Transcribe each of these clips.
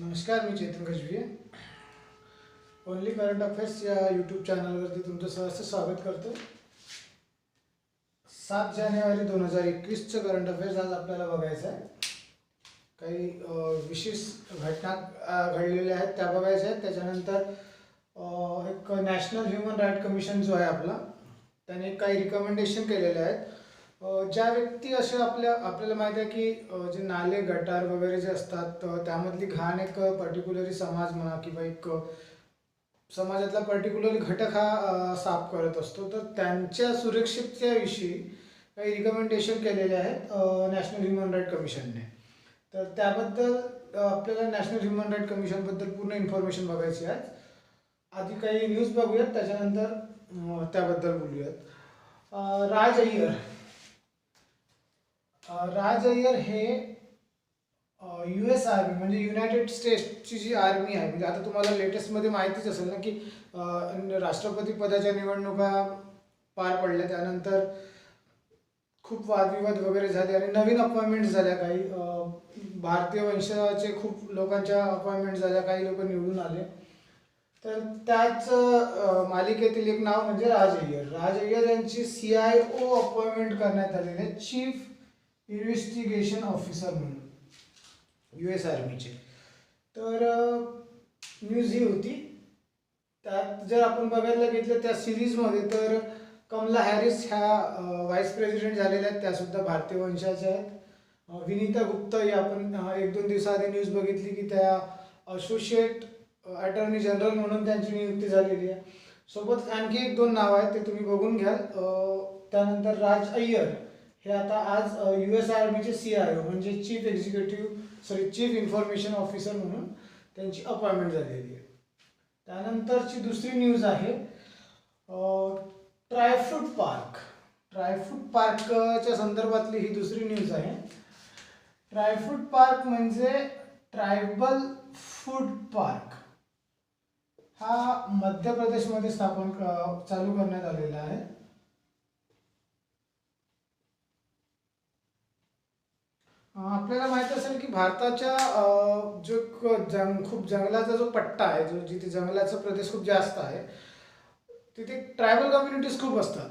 नमस्कार, मी Chetan Gajbhiye. Only Current Affairs या यूट्यूब चॅनलवरती तुमचं सहर्ष स्वागत करतो. 7 जानेवारी 2021चं करंट अफेअर्स आज आपल्याला बघायचं आहे. काही विशेष घटना घडलेल्या आहेत त्या बघायच्या आहेत. त्याच्यानंतर एक नॅशनल ह्युमन राईट कमिशन जो आहे आपला, त्याने काही रिकमेंडेशन केलेले आहेत. ज्या व्यक्ती असे आपल्याला माहिती आहे की जे नाले गटार वगैरे जे असतात त्यामधली घाण एक पर्टिक्युलरली समाज म्हणा किंवा एक समाजातला पर्टिक्युलरली घटक हा साफ करत असतो, तर त्यांच्या सुरक्षिततेविषयी काही रिकमेंडेशन केलेले आहेत नॅशनल ह्युमन राईट कमिशनने. तर त्याबद्दल आपल्याला नॅशनल ह्युमन राईट कमिशनबद्दल पूर्ण इन्फॉर्मेशन बघायची आहे. आधी काही न्यूज बघूयात, त्याच्यानंतर त्याबद्दल बोलूयात. राज अय्यर हे US आर्मी म्हणजे युनायटेड स्टेट्सची जी आर्मी आहे, म्हणजे आता तुम्हाला लेटेस्टमध्ये माहितीच असेल ना की राष्ट्रपती पदाच्या निवडणुका पार पडल्या, त्यानंतर खूप वादविवाद वगैरे झाले आणि नवीन अपॉइंटमेंट झाल्या. काही भारतीय वंशाचे खूप लोकांच्या अपॉइंटमेंट झाल्या, काही लोक निवडून आले. तर त्याच मालिकेतील एक नाव म्हणजे राज अय्यर यांची CIO अपॉइंटमेंट करण्यात आलेली आहे, चीफ इन्व्हेस्टिगेशन ऑफिसर म्हणून US आर्मीचे. तर न्यूज ही होती. त्यात जर आपण बघायला घेतलं त्या सिरीजमध्ये, तर कमला हॅरिस ह्या व्हाईस प्रेसिडेंट झालेल्या आहेत, त्यासुद्धा भारतीय वंशाच्या आहेत. विनीता गुप्ता ही आपण 1-2 दिवसाआधी न्यूज बघितली की त्या असोसिएट अटॉर्नी जनरल म्हणून त्यांची नियुक्ती झालेली आहे. सोबत आणखी 1-2 नाव आहेत, ते तुम्ही बघून घ्याल. त्यानंतर राज अय्यर हे आता आज US आर्मीचे CIO म्हणजे चीफ इन्फॉर्मेशन ऑफिसर म्हणून त्यांची अपॉइंटमेंट झालेली आहे. त्यानंतरची दुसरी न्यूज आहे ट्रायफ्रूट पार्कच्या संदर्भातली ही दुसरी न्यूज आहे. ट्रायफ्रूट पार्क म्हणजे ट्रायबल फूड पार्क हा मध्य प्रदेशमध्ये चालू करण्यात आलेला आहे. आपल्याला माहित असेल की भारताच्या खूप जंगलाचा जो पट्टा आहे, जिथे जंगलाचा प्रदेश खूप जास्त आहे, तिथे ट्रायबल कम्युनिटीज खूप असतात.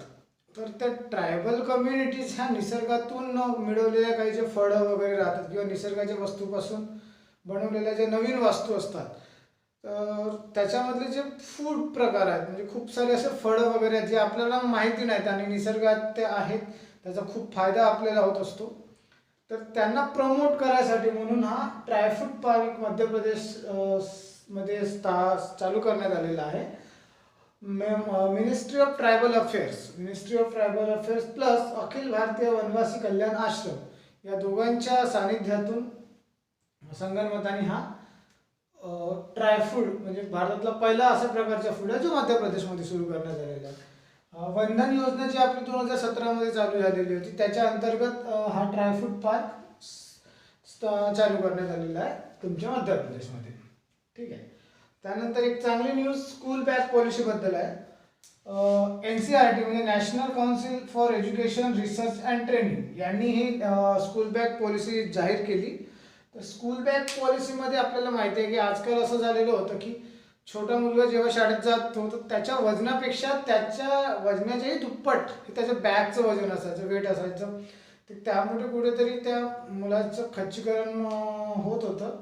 तर त्या ट्रायबल कम्युनिटीज ह्या निसर्गातून मिळवलेल्या काही जे फळं वगैरे राहतात किंवा निसर्गाच्या वस्तूपासून बनवलेल्या ज्या नवीन वस्तू असतात, तर त्याच्यामधले जे फूड प्रकार आहेत, म्हणजे खूप सारे असे फळं वगैरे आहेत जे आपल्याला माहिती नाहीत आणि निसर्गात ते आहेत, त्याचा खूप फायदा आपल्याला होत असतो. तर त्यांना प्रमोट करायसाठी म्हणून हा ट्रायफ्रूट पार्क मध्य प्रदेश मध्ये चालू करण्यात आलेला आहे. Ministry of Tribal Affairs plus Akhil Bharatiya Vanvasi Kalyan Ashram या दोघांच्या सानिध्यातून संगनमताने हा ट्रायफूड म्हणजे भारतातला पहिला अशा प्रकारचा फूड आहे जो मध्य प्रदेशमध्ये सुरू करण्यात आलेला आहे. वंदन योजना जी आपली 2017 मध्ये चालू झालेली होती, त्याच्या अंतर्गत हा ड्रायफ्रूट पार्क चालू करण्यात आलेला आहे तुमच्या मध्य प्रदेशमध्ये. ठीक आहे. त्यानंतर एक चांगली न्यूज स्कूल बॅग पॉलिसीबद्दल आहे. NCERT म्हणजे national council for education research and training यांनी ही स्कूल बॅग पॉलिसी जाहीर केली. तर स्कूल बॅग पॉलिसीमध्ये आपल्याला माहिती आहे की आजकाल असं झालेलं होतं की छोटा मुलगा जेव्हा शाळेत जातो तर त्याच्या वजनापेक्षा त्याच्या वजनाच्याही दुप्पट हे त्याच्या बॅगचं वजन असायचं, वेट असायचं. तर त्यामुळे कुठेतरी त्या मुलाचं खच्चीकरण होत होतं.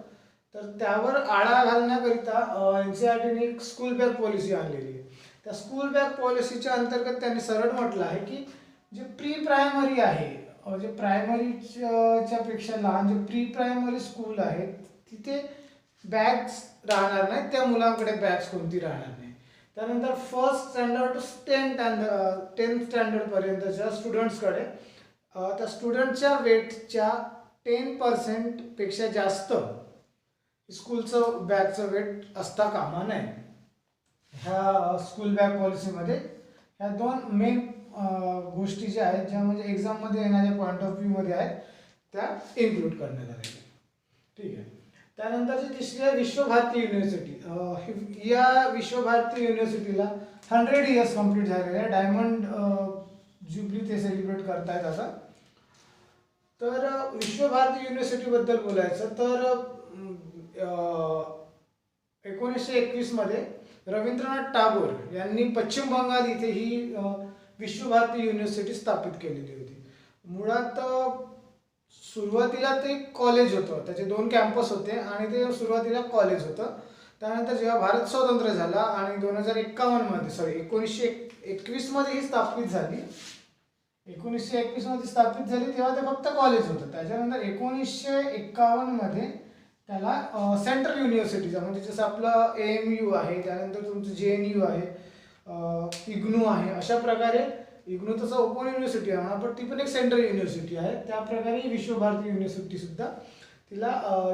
तर त्यावर आळा घालण्याकरिता NCERTने एक स्कूल बॅग पॉलिसी आणलेली आहे. त्या स्कूल बॅग पॉलिसीच्या अंतर्गत त्यांनी सरळ म्हटलं आहे की जे प्री प्रायमरी आहे, जे प्रायमरीच्या पेक्षा लहान जे प्री प्रायमरी स्कूल आहेत, तिथे बॅग्स राहणार नाही, त्या मुलांकडे बॅग्स कोणती राहणार नाही. त्यानंतर 1st standard to 10th standard पर्यंतच्या स्टुडंट्सकडे त्या स्टुडंटच्या वेटच्या 10% पेक्षा जास्त स्कूलचं बॅगचं वेट असता कामा नये. ह्या स्कूल बॅग पॉलिसीमध्ये ह्या 2 मेन गोष्टी ज्या आहेत, ज्या म्हणजे एक्झाममध्ये येणाऱ्या पॉईंट ऑफ व्ह्यूमध्ये आहेत, त्या इन्क्लूड करण्यात आलेल्या. ठीक आहे. त्यानंतरची तिसरी आहे विश्वभारती युनिव्हर्सिटी. या विश्वभारती युनिव्हर्सिटीला 100 इयर्स कंप्लीट झालेले आहे. डायमंड ज्युबली ते सेलिब्रेट करतायत आता. तर विश्वभारती युनिव्हर्सिटीबद्दल बोलायचं तर 1921 मध्ये रवींद्रनाथ टागोर यांनी पश्चिम बंगाल इथे ही विश्वभारती युनिव्हर्सिटी स्थापित केलेली होती. मुळात सुरुवातीला ते कॉलेज होतं, त्याचे 2 कॅम्पस होते आणि ते सुरुवातीला कॉलेज होतं. त्यानंतर जेव्हा भारत स्वतंत्र झाला आणि 1921 मध्ये ही स्थापित झाली, 1921 मध्ये स्थापित झाली तेव्हा ते फक्त कॉलेज होतं. त्याच्यानंतर 1951 मध्ये त्याला सेंट्रल युनिव्हर्सिटीचा, म्हणजे जसं आपलं AMU आहे, त्यानंतर तुमचं JNU आहे, इग्नू आहे, अशा प्रकारे इग्नू तसं ओपन युनिव्हर्सिटी आहे म्हणा, पण ती पण एक सेंट्रल युनिव्हर्सिटी आहे. त्या प्रकारे विश्वभारती युनिव्हर्सिटी सुद्धा तिला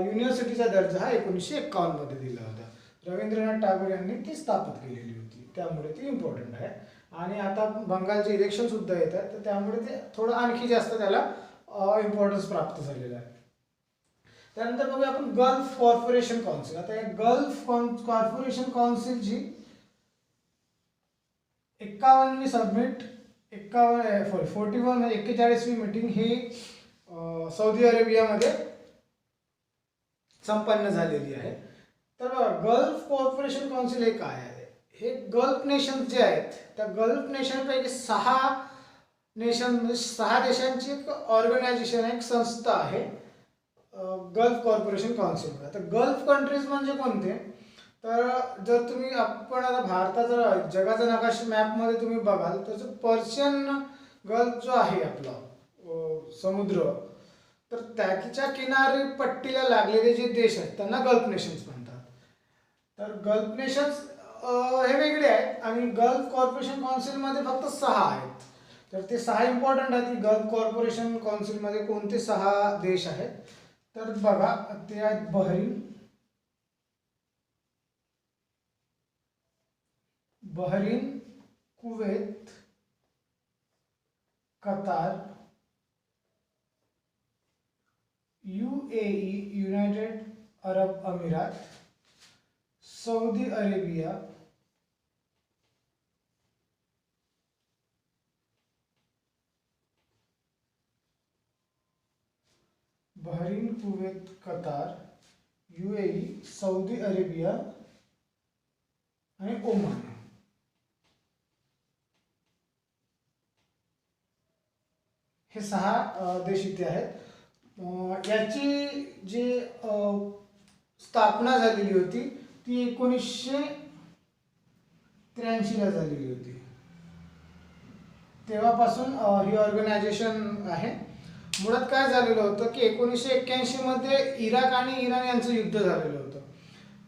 युनिव्हर्सिटीचा दर्जा हा 1951 मध्ये दिला होता. रवींद्रनाथ टागोर यांनी ती स्थापित केलेली होती, त्यामुळे ती इम्पॉर्टंट आहे. आणि आता बंगालचे इलेक्शन सुद्धा येत आहेत, तर त्यामुळे ते थोडं आणखी जास्त त्याला इम्पॉर्टन्स प्राप्त झालेलं आहे. त्यानंतर बघूया आपण गल्फ कॉर्पोरेशन काउन्सिल. आता या गल्फ कॉर्पोरेशन काउन्सिलची 41वी सबमिट 41वी मीटिंग ही सौदी अरेबियामध्ये संपन्न झालेली आहे. तर गल्फ कॉर्पोरेशन काउन्सिल हे काय आहे? हे गल्फ नेशन जे आहेत त्या गल्फ नेशनपैकी 6 देशांची एक ऑर्गनायझेशन आहे, एक संस्था आहे गल्फ कॉर्पोरेशन काउन्सिल. आता गल्फ कंट्रीज म्हणजे कोणते? तर जर तुम्ही आपण आता भारताचा जगाचा नकाशा मॅपमध्ये तुम्ही बघाल तर पर्शियन गल्फ जो आहे आपला समुद्र, तर त्याच्या किनारी पट्टीला लागलेले जे देश आहेत त्यांना गल्फ नेशन्स म्हणतात. तर गल्फ नेशन्स हे वेगळे आहेत आणि गल्फ कॉर्पोरेशन काउन्सिलमध्ये फक्त 6 आहेत. तर ते 6 इम्पॉर्टंट आहेत की गल्फ कॉर्पोरेशन काउन्सिलमध्ये कोणते 6 देश आहेत. तर बघा, ते आहेत Bahrain, Kuwait, Qatar, UAE United Arab अमिरात, Saudi Arabia, Bahrain, Kuwait, Qatar, UAE, Saudi Arabia आणि ओमान. हे 6 देश इथे आहेत. याची जी स्थापना झालेली होती ती 1983 ला झालेली होती. तेव्हापासून ही ऑर्गनायझेशन आहे. मुळात काय झालेलं होतं की 1981 मध्ये इराक आणि इराण यांचं युद्ध झालेलं होतं.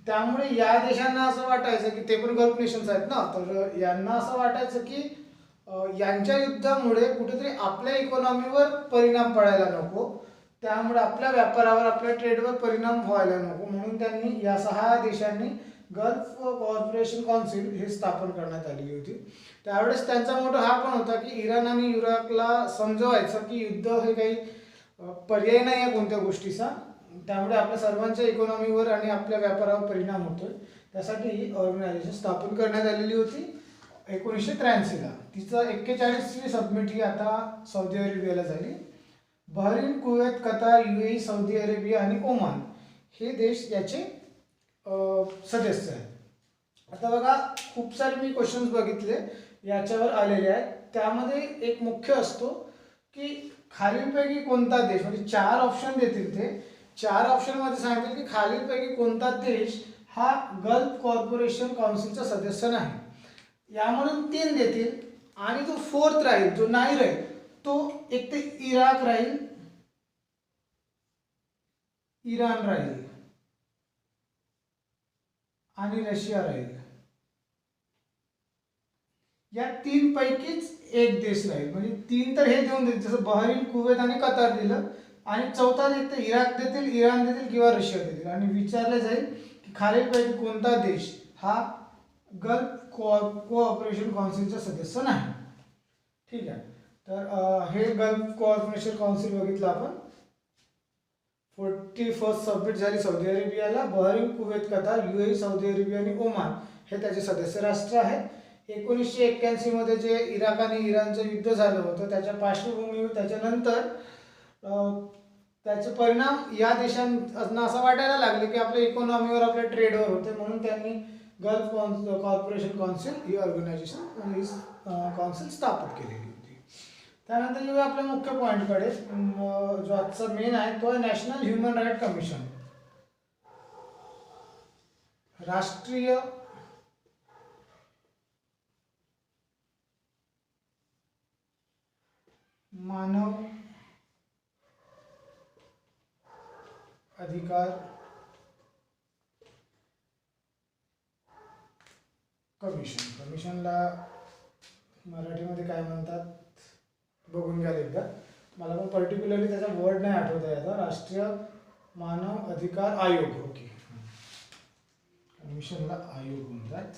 त्यामुळे या देशांना असं वाटायचं की ते पण गल्फ नेशन्स आहेत ना, तर यांना असं वाटायचं की यांच्या युद्धामुळे कुठेतरी आपल्या इकॉनॉमीवर परिणाम पडायला नको, त्यामुळे आपल्या व्यापारावर, आपल्या ट्रेडवर परिणाम व्हायला नको, म्हणून त्यांनी या 6 देशांनी गल्फ कॉर्पोरेशन काउन्सिल हे स्थापन करण्यात आलेली होती. त्यावेळेस त्यांचा मोठा हा पण होता की इराण आणि इराकला समजवायचं की युद्ध हे काही पर्याय नाही आहे कोणत्या गोष्टीचा, त्यामुळे आपल्या सर्वांच्या इकॉनॉमीवर आणि आपल्या व्यापारावर परिणाम होतोय. त्यासाठी ही ऑर्गनायझेशन स्थापन करण्यात आलेली होती 1983 ला. तिचं 41वी सबमिट ही आता सौदी अरेबियाला झाली. Bahrain, Kuwait, Qatar, UAE, Saudi Arabia आणि ओमान हे देश याचे सदस्य आहेत. आता बघा, खूप सारे मी क्वेश्चन्स बघितले याच्यावर आलेले आहेत. त्यामध्ये एक मुख्य असतो की खालीलपैकी कोणता देश, म्हणजे 4 ऑप्शन देतील, ते 4 ऑप्शनमध्ये सांगतील की खालीलपैकी कोणता देश हा गल्फ कॉर्पोरेशन काउन्सिलचा सदस्य नाही. यामधून 3 देतील आणि जो 4th राहील, जो नाही राहील, तो एक ते इराक राहील, इराण राहील आणि रशिया राहील. या 3 पैकीच एक देश राहील. म्हणजे 3 तर हे देऊन देतील, जसं बहरीन, कुवेत आणि कतार दिलं, आणि 4था एक तर इराक देतील, इराण देतील किंवा रशिया देतील, आणि विचारले जाईल की खालीलपैकी कोणता देश हा गल्फ कोऑपरेशन काउन्सिलचा सदस्य नाही. ठीक आहे. तर हे गल्फ कोऑपरेशन काउन्सिल बघितलं आपण. 41st सबमिट झाली सौदी अरेबियाला. Bahrain, Kuwait, Qatar, UAE, Saudi Arabia आणि ओमान हे त्याचे सदस्य राष्ट्र आहेत. 1981 मध्ये जे इराक आणि इराणचं युद्ध झालं होतं त्याच्या पार्श्वभूमीवर त्याच्यानंतर त्याचे परिणाम या देशांना असं वाटायला लागले की आपल्या इकॉनॉमीवर, आपल्या ट्रेडवर होते, म्हणून त्यांनी गल्फ कॉर्पोरेशन काउन्सिल ही ऑर्गनायझेशन, ही काउन्सिल स्थापित केलेली होती. त्यानंतर येऊया आपल्या मुख्य पॉईंटकडे, जो आजचा मेन आहे तो आहे नॅशनल ह्युमन राईट कमिशन. राष्ट्रीय मानव अधिकार कमिशन. कमिशनला मराठीमध्ये काय म्हणतात बघून घ्या एकदा, मला पण पर्टिक्युलरली त्याचा वर्ड नाही आठवत आहे आता. राष्ट्रीय मानव अधिकार आयोग. ओके, कमिशनला आयोग म्हणतात.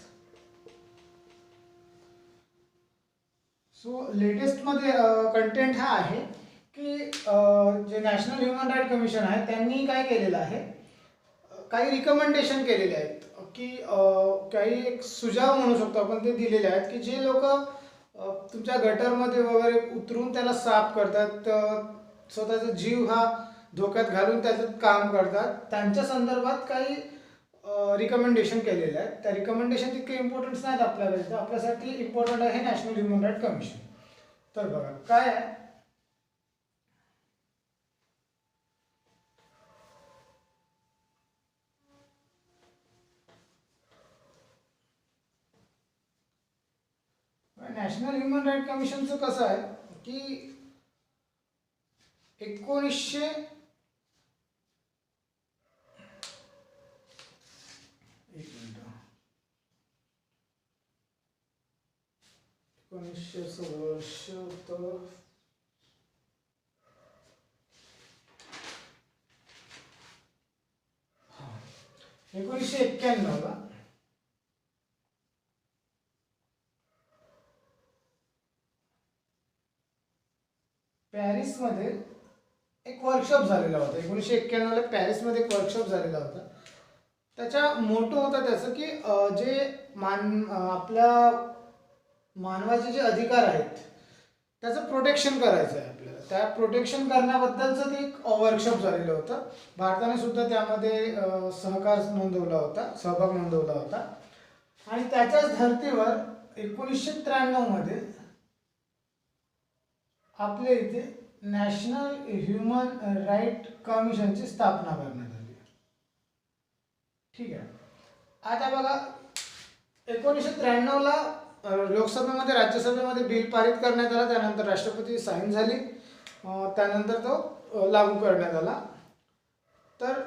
सो लेटेस्टमध्ये कंटेंट हा आहे की जे नॅशनल ह्युमन राईट कमिशन आहे त्यांनी काय केलेलं आहे, काही रिकमेंडेशन केलेले आहेत की काही एक सुझाव म्हणू शकतो आपण, ते दिलेले आहेत की जे लोक तुमच्या गटरमध्ये वगैरे उतरून त्याला साफ करतात, स्वतःचा जीव हा धोक्यात घालून त्याच्यात काम करतात, त्यांच्या संदर्भात काही रिकमेंडेशन केलेले आहेत. त्या रिकमेंडेशन तितके इम्पॉर्टन्स नाहीत आपल्याला, आपल्यासाठी इम्पॉर्टंट आहे नॅशनल ह्युमन राईट कमिशन. तर बघा काय आहे, नॅशनल ह्युमन राईट कमिशनचं कसं आहे की 1900 वर्ष तर 1991ला पॅरिसमध्ये एक वर्कशॉप झालेला होता. 1991ला पॅरिसमध्ये एक वर्कशॉप झालेला होता. त्याचा मोटो होता त्याचं की जे आपल्या मानवाचे जे अधिकार आहेत त्याचं प्रोटेक्शन करायचं आहे आपल्याला. त्या प्रोटेक्शन करण्याबद्दलचं ते एक वर्कशॉप झालेलं होतं. भारताने सुद्धा त्यामध्ये सहभाग नोंदवला होता. आणि त्याच्याच धर्तीवर 1993मध्ये आपल्या इथे नॅशनल ह्युमन राईट कमिशनची स्थापना करण्यात आली. ठीक आहे. आता बघा 1993ला लोकसभेमध्ये, राज्यसभेमध्ये बिल पारित करण्यात आला, त्यानंतर राष्ट्रपती साईन झाली, त्यानंतर तो लागू करण्यात आला. तर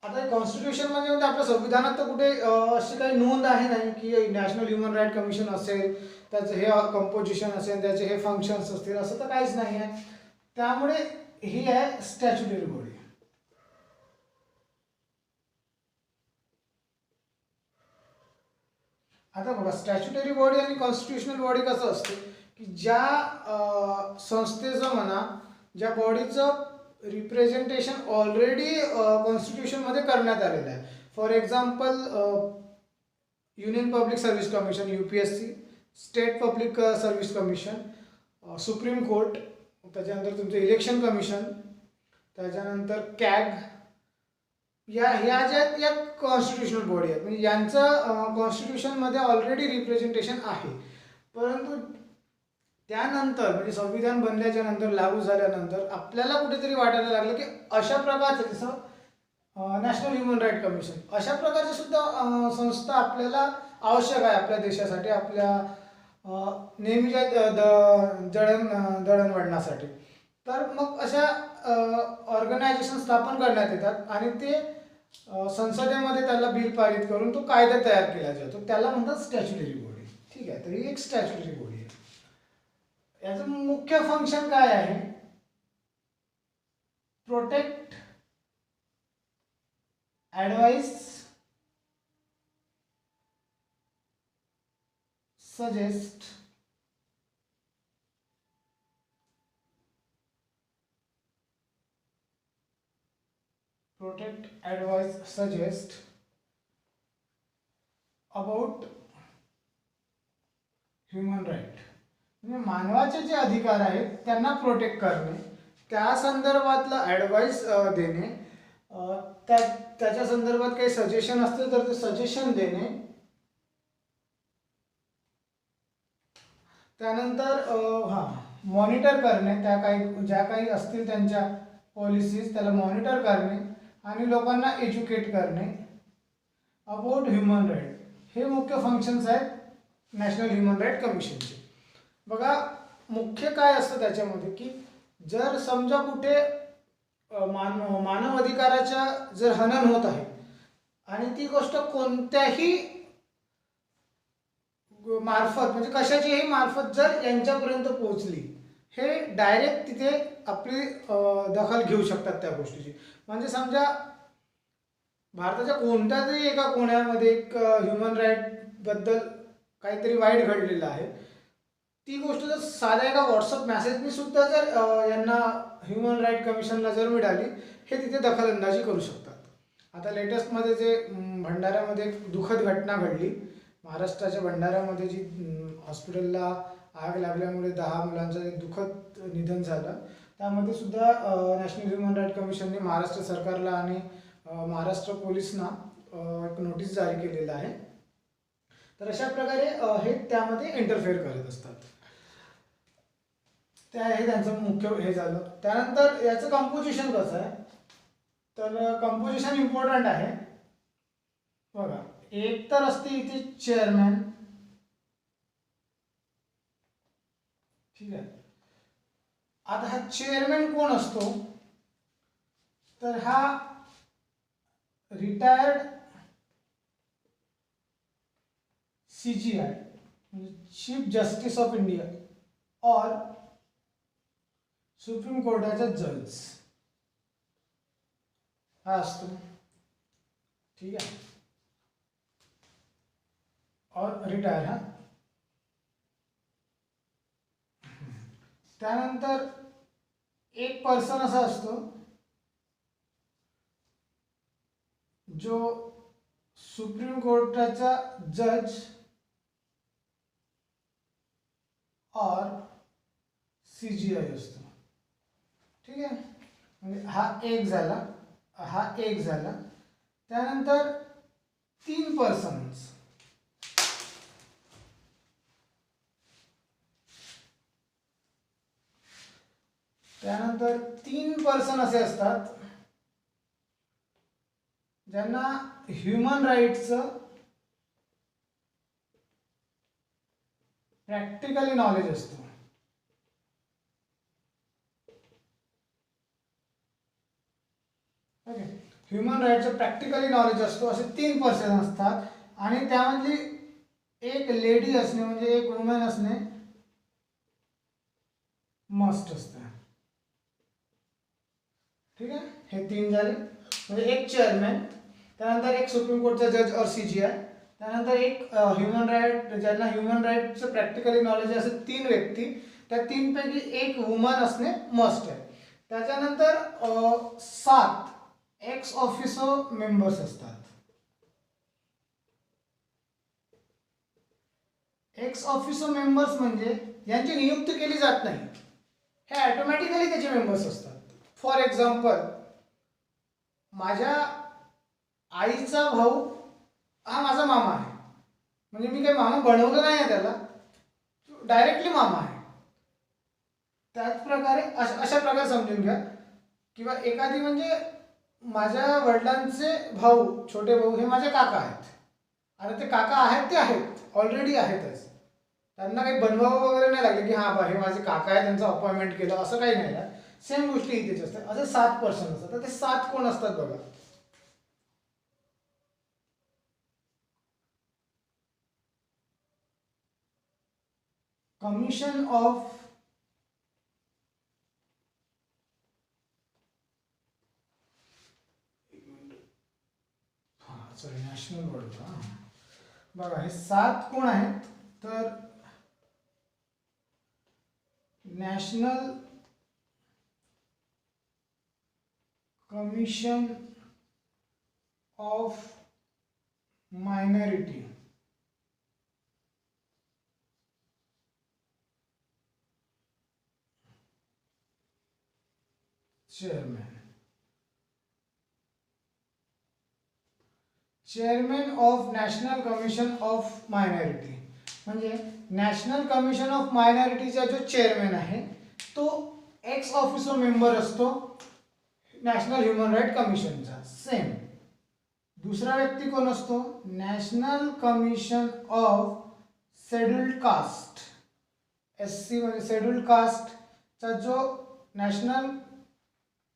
आता कॉन्स्टिट्यूशनमध्ये म्हणजे आपल्या संविधानात तर कुठे अशी काही नोंद आहे नाही की नॅशनल ह्युमन राईट कमिशन असेल, त्याचं हे कंपोजिशन असेल, त्याचे हे फंक्शन्स असतील, असं तर काहीच नाही आहे. त्यामुळे ही आहे स्टॅच्युटरी बॉडी. आता बघा स्टॅच्युटरी बॉडी आणि कॉन्स्टिट्युशनल बॉडी कसं असते की ज्या संस्थेचं म्हणा, ज्या बॉडीचं रिप्रेझेंटेशन ऑलरेडी कॉन्स्टिट्यूशनमध्ये करण्यात आलेलं आहे. For example union public service commission UPSC, state public service commission, supreme court, त्याच्यानंतर तुमचं इलेक्शन कमिशन, त्याच्यानंतर CAG, ह्या ज्या आहेत या कॉन्स्टिट्युशनल बॉडी आहेत. म्हणजे यांचं कॉन्स्टिट्यूशनमध्ये ऑलरेडी रिप्रेझेंटेशन आहे. परंतु त्यानंतर म्हणजे संविधान बनल्याच्या नंतर, लागू झाल्यानंतर आपल्याला कुठेतरी वाटायला लागलं की अशा प्रकारचं, जसं नॅशनल ह्युमन राईट कमिशन, अशा प्रकारची सुद्धा संस्था आपल्याला आवश्यक आहे आपल्या देशासाठी, आपल्या नेहमीच्या दळणवळणासाठी. तर मग अशा ऑर्गनायझेशन स्थापन करण्यात येतात आणि ते संसदेमध्ये त्याला बिल पारित करून तो कायदा तयार केला जातो. त्याला म्हणतात स्टॅच्युटरी बॉडी. ठीक आहे. तर ही एक स्टॅच्युटरी बॉडी आहे. याचं मुख्य फंक्शन काय आहे? Protect, advice, suggest, about human right. म्हणजे मानवाचे जे अधिकार आहेत त्यांना प्रोटेक्ट करणे, त्या संदर्भातला ॲडवाईस देणे, त्या त्याच्या संदर्भात काही सजेशन असतील तर ते सजेशन देणे, त्यानंतर मॉनिटर करणे, त्या काही ज्या काही असतील त्यांच्या पॉलिसीज त्याला मॉनिटर करणे आणि लोकांना एज्युकेट करणे अबाउट ह्युमन राईट. हे मुख्य फंक्शन्स आहेत नॅशनल ह्युमन राईट कमिशनचे. बघा मुख्य काय असतं त्याच्यामध्ये की जर समजा कुठे मानव अधिकाराच्या जर हनन होत आहे आणि ती गोष्ट कोणत्याही मार्फत म्हणजे कशाच्याही मार्फत जर यांच्यापर्यंत पोहोचली, हे डायरेक्ट तिथे आपली दखल घेऊ शकतात त्या गोष्टीची. म्हणजे समजा भारताच्या कोणत्या तरी एका कोण्यामध्ये एक ह्युमन राईटबद्दल काहीतरी वाईट घडलेलं आहे, ती गोष्ट जर साध्या एका व्हॉट्सअप मॅसेजनी सुद्धा जर यांना ह्युमन राईट कमिशनला जर मिळाली, हे तिथे दखलंदाजी करू शकतात. आता लेटेस्टमध्ये जे भंडाऱ्यामध्ये एक दुःखद घटना घडली, महाराष्ट्राच्या भंडाऱ्यामध्ये जी हॉस्पिटलला आग लागल्यामुळे 10 मुलांचं एक दुःखद निधन झालं, त्यामध्ये सुद्धा नॅशनल ह्युमन राईट कमिशनने महाराष्ट्र सरकारला आणि महाराष्ट्र पोलिसांना एक नोटीस जारी केलेलं आहे. तर अशा प्रकारे हे त्यामध्ये इंटरफेअर करत असतात. हे त्यांचं मुख्य हे झालं. त्यानंतर याचं कंपोजिशन कसं आहे, तर कंपोजिशन इम्पॉर्टंट आहे. बघा एक तर असते इथे चेअरमॅन, ठीक आहे. आता हा चेअरमॅन कोण असतो, तर हा रिटायर्ड CJI म्हणजे चीफ जस्टिस ऑफ इंडिया और सुप्रीम कोर्टाचा जज हा असतो, ठीक आहे. और रिटायर हा. त्यानंतर एक पर्सन असा असतो जो सुप्रीम कोर्टाचा जज और CJI असतो, ठीक आहे. म्हणजे हा एक झाला. त्यानंतर 3 पर्सन्स, त्यानंतर 3 पर्सन असे असतात ज्यांना ह्युमन राईट्सचं प्रॅक्टिकली नॉलेज असतं. ओके, ह्युमन राईट्सचं प्रॅक्टिकली नॉलेज असतो, असे 3 पर्सन असतात. आणि त्यामधली एक लेडी असणे म्हणजे एक वुमन असणे मस्ट असतं, ठीक आहे. हे 3 झाले. म्हणजे एक चेअरमॅन, त्यानंतर एक सुप्रीम कोर्टचा जज और CJI, त्यानंतर एक ह्युमन राईट ज्यांना ह्युमन राईटचं प्रॅक्टिकली नॉलेज असे 3 व्यक्ती, त्या 3 पैकी एक वुमन असणे मस्ट आहे. त्याच्यानंतर 7 एक्स ऑफिसो मेंबर्स असतात. एक्स ऑफिसो मेंबर्स म्हणजे यांची नियुक्ती केली जात नाही, हे ऑटोमॅटिकली त्याचे मेंबर्स असतात. फॉर एक्झाम्पल, माझ्या आईचा भाऊ हा माझा मामा आहे, म्हणजे मी काही मामा बनवलं नाही आहे त्याला, डायरेक्टली मामा आहे. त्याच प्रकारे अशा प्रकारे समजून घ्या. किंवा एखादी म्हणजे माझ्या वडिलांचे भाऊ, छोटे भाऊ हे माझे काका आहेत, आणि ते काका आहेत ते आहेत ऑलरेडी आहेतच, त्यांना काही बनवावं वगैरे नाही लागले की हां बा हे माझे काका आहे त्यांचं अपॉइंटमेंट केलं, असं काही नाही आहे. सेम गोष्टी इथेच असतात. असे 7 पर्सन असतात. तर ते 7 कोण असतात बघा. Commission of national board. बघा हे 7 कोण आहेत, तर national commission of minority, chairman of national commission of minority, म्हणजे नॅशनल कमिशन ऑफ मायनॉरिटीचा जो चेअरमॅन आहे तो एक्स ऑफिसो मेंबर असतो नॅशनल ह्युमन राईट कमिशनचा. सेम दुसरा व्यक्ती कोण असतो, national commission of scheduled caste, SC म्हणजे शेड्यूल्ड कास्टचा जो national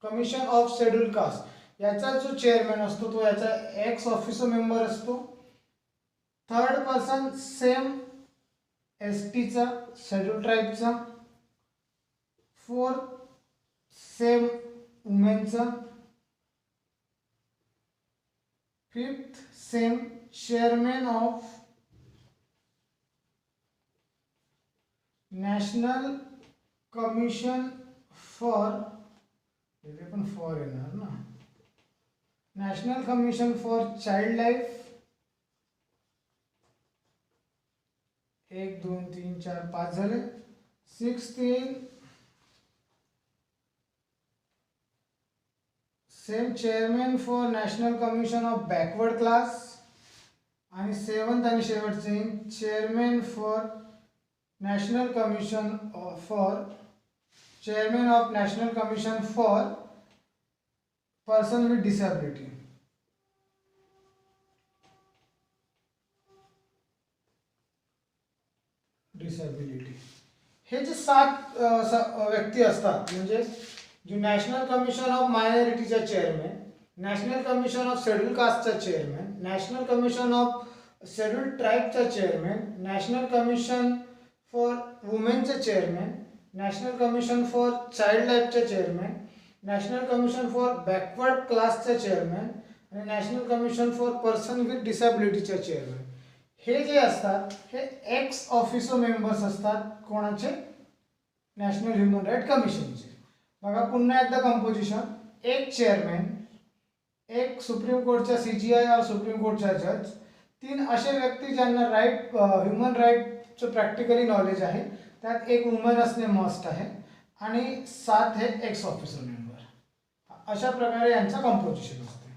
commission of scheduled caste याचा जो चेअरमॅन असतो तो याचा एक्स ऑफिसो मेंबर असतो. थर्ड पर्सन सेम STचा शेड्यूल ट्राईबचा. फोर्थ सेम वुमेनचा. Fifth same chairman of national commission for, इथे पण फॉर येणार ना, national commission for child life. 1 2 3 4 5 झाले. 16 same chairman for national commission of backward class. आणि 7th आणि शेवटचे chairman for national commission for chairman of national commission for person with disability. हे जे 7 व्यक्ती असतात म्हणजे जो national commission of मायनॉरिटीचा chairman, national commission of schedule कास्टचा chairman, national commission of schedule ट्राईबचा चेअरमॅन, नॅशनल कमिशन फॉर वुमेनचा chairman, national commission for child लाईफचा chairman, national commission for backward क्लासचा चेअरमॅन आणि national commission for person with डिसॅबिलिटीचा chairman, हे जे असतात हे एक्स ऑफिसो मेंबर्स असतात कोणाचे, नॅशनल ह्युमन राईट कमिशनचे. बघा पुन्हा एकदा कंपोजिशन, एक चेअरमॅन, एक सुप्रीम कोर्टचा CGI और सुप्रीम कोर्टचा जज, 3 असे व्यक्ती ज्यांना राईट ह्युमन राईटचं प्रॅक्टिकली नॉलेज आहे, त्यात एक वुमन असणे मस्ट आहे आणि 7 हे एक्स ऑफिसर मेंबर. अशा प्रकारे यांचं कंपोजिशन असते.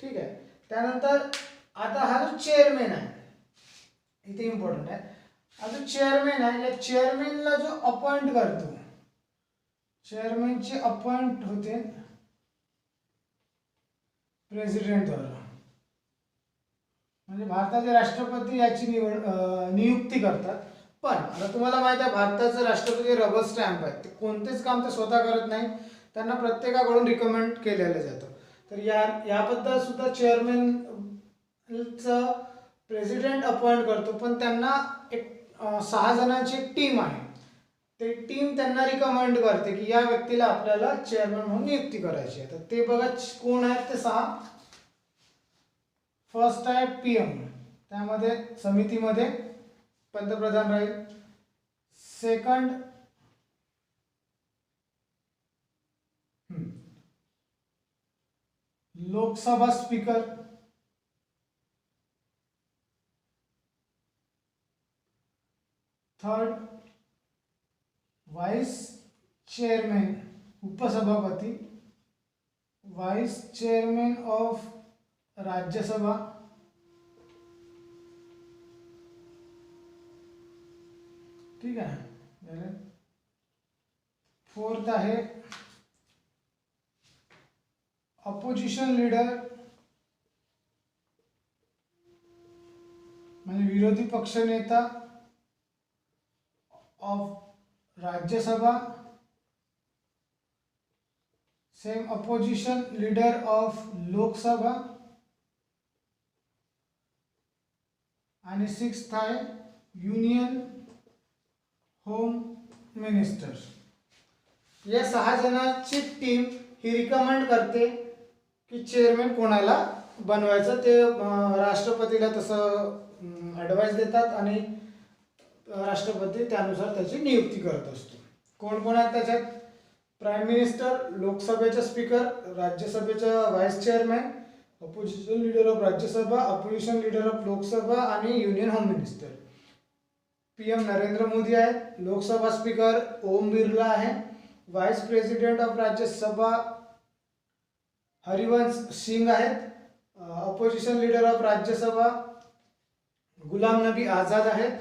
ठीक आहे. त्यानंतर आता हा जो चेअरमॅन आहे इथे इम्पॉर्टंट आहे, हा जो चेअरमॅन आहे या चेअरमॅनला जो अपॉइंट करतो, चेअरमॅनचे अपॉइंट होते प्रेसिडेंटद्वारा, म्हणजे भारताचे राष्ट्रपती याची नियुक्ती करतात. पण आता तुम्हाला माहिती आहे भारताचे राष्ट्रपती रबर स्टॅम्प आहेत, ते कोणतेच काम ते स्वतः करत नाही, त्यांना प्रत्येकाकडून रिकमेंड केलेलं जातं. तर याबद्दल सुद्धा चेअरमॅनचं प्रेसिडेंट अपॉइंट करतो, पण त्यांना एक 6 जणांची एक टीम आहे, ते टीम त्यांना रिकमेंड करते की या व्यक्तीला आपल्याला चेअरमॅन म्हणून नियुक्ती करायची आहे. तर ते बघा कोण आहेत ते 6. फर्स्ट आहे PM, त्यामध्ये समितीमध्ये पंतप्रधान राहील. Second Lok Sabha speaker. Third vice chairman, उपसभापति, वाइस चेयरमैन ऑफ राज्यसभा. ठीक आहे. फोर्थ आहे अपोजिशन लीडर, म्हणजे विरोधी पक्ष नेता of Rajya Sabha. Same opposition leader of Lok Sabha. आणि 6th आहे युनियन होम मिनिस्टर. या 6 जणांची टीम ही रिकमेंड करते की चेअरमॅन कोणाला बनवायचं, ते राष्ट्रपतीला तसं ॲडवाइस देतात आणि राष्ट्रपती त्यानुसार त्याची नियुक्ती करत असतो. कोण कोण आहेत त्याच्यात? प्राईम मिनिस्टर, लोकसभेचा स्पीकर, राज्यसभेचा vice chairman, opposition leader of Rajya Sabha, opposition leader of Lok Sabha आणि union home minister. PM Narendra Modi आहेत, लोकसभा स्पीकर ओम बिर्ला आहे, vice president of Rajya Sabha Harivansh Singh आहेत. Opposition leader of Rajya Sabha Ghulam Nabi Azad आहेत.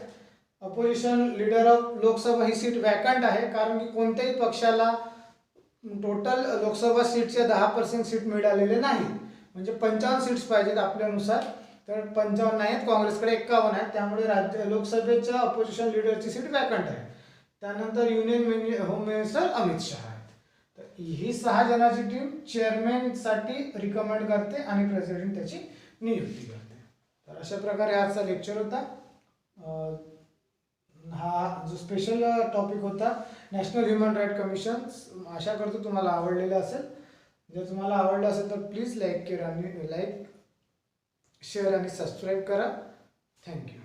अपोजिशन लीडर ऑफ लोकसभा ही सीट वॅकंट आहे, कारण की कोणत्याही पक्षाला टोटल लोकसभा सीटचे 10% सीट मिळालेले नाही. म्हणजे 55 सीट्स पाहिजेत आपल्यानुसार, तर 55 नाहीत, काँग्रेसकडे 51 आहेत. त्यामुळे लोकसभेच्या अपोजिशन लीडरची सीट वॅकंट आहे. त्यानंतर union home minister Amit Shah आहेत. तर ही 6 जणांची टीम चेअरमॅनसाठी रिकमेंड करते आणि प्रेसिडेंट त्याची नियुक्ती करते. तर अशा प्रकारे आजचा लेक्चर होता. हा जो स्पेशल टॉपिक होता नॅशनल ह्युमन राईट कमिशन. आशा करतो तुम्हाला आवडलेलं असेल. जर तुम्हाला आवडलं असेल तर प्लीज लाईक शेअर आणि सबस्क्राईब करा. थँक्यू.